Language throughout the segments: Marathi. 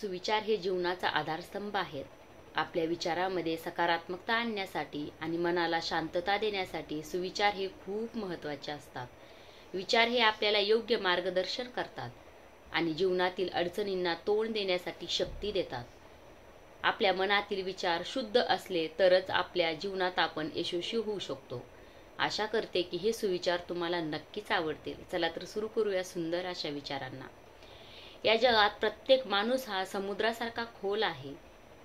सुविचार हे जीवनाचा आधारस्तंभ आहेत. आपल्या विचारामध्ये सकारात्मकता आणण्यासाठी आणि मनाला शांतता देण्यासाठी सुविचार हे खूप महत्त्वाचे असतात. विचार हे आपल्याला योग्य मार्गदर्शन करतात आणि जीवनातील अडचणींना तोंड देण्यासाठी शक्ती देतात. आपल्या मनातील विचार शुद्ध असले तरच आपल्या जीवनात आपण यशस्वी होऊ शकतो. आशा करते की हे सुविचार तुम्हाला नक्कीच आवडतील. चला तर सुरू करूया सुंदर अशा विचारांना. या जगात प्रत्येक माणूस हा समुद्रासारखा खोल आहे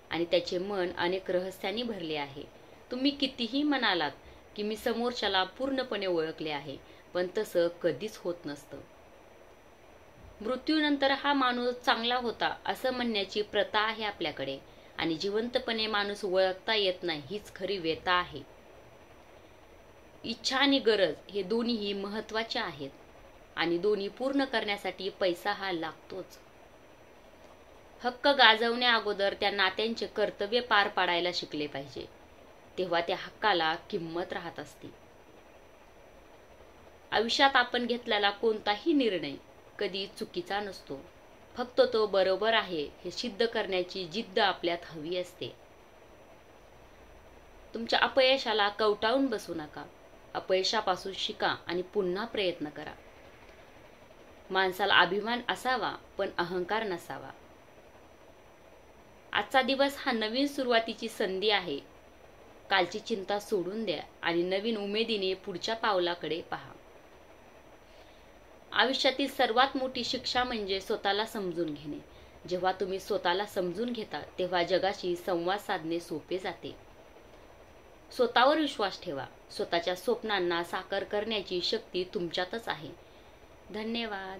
आणि त्याचे मन अनेक रहस्यांनी भरले आहे. तुम्ही कितीही म्हणालात की मी समोरच्याला पूर्णपणे ओळखले आहे, पण तसं कधीच होत नसतं. मृत्यूनंतर हा माणूस चांगला होता असं म्हणण्याची प्रथा आहे आपल्याकडे आणि जिवंतपणे माणूस ओळखता येत नाही हीच खरी व्यथा आहे. इच्छा आणि गरज हे दोन्हीही महत्त्वाचे आहेत आणि दोन्ही पूर्ण करण्यासाठी पैसा हा लागतोच. हक्क गाजवण्या अगोदर त्या नात्यांचे कर्तव्य पार पाडायला शिकले पाहिजे, तेव्हा त्या हक्काला किंमत राहत असते. आयुष्यात आपण घेतलेला कोणताही निर्णय कधी चुकीचा नसतो, फक्त तो बरोबर आहे हे सिद्ध करण्याची जिद्द आपल्यात हवी असते. तुमच्या अपयशाला कवटाळून बसू नका. अपयशापासून शिका आणि पुन्हा प्रयत्न करा. माणसाला अभिमान असावा पण अहंकार नसावा. आजचा दिवस हा नवीन सुरुवातीची संधी आहे. कालची चिंता सोडून द्या आणि नवीन उमेदीने पुढच्या पावलाकडे पहा. आयुष्यातील सर्वात मोठी शिक्षा म्हणजे स्वतःला समजून घेणे. जेव्हा तुम्ही स्वतःला समजून घेता तेव्हा जगाशी संवाद साधणे सोपे जाते. स्वतःवर विश्वास ठेवा. स्वतःच्या स्वप्नांना साकार करण्याची शक्ती तुमच्यातच आहे. धन्यवाद.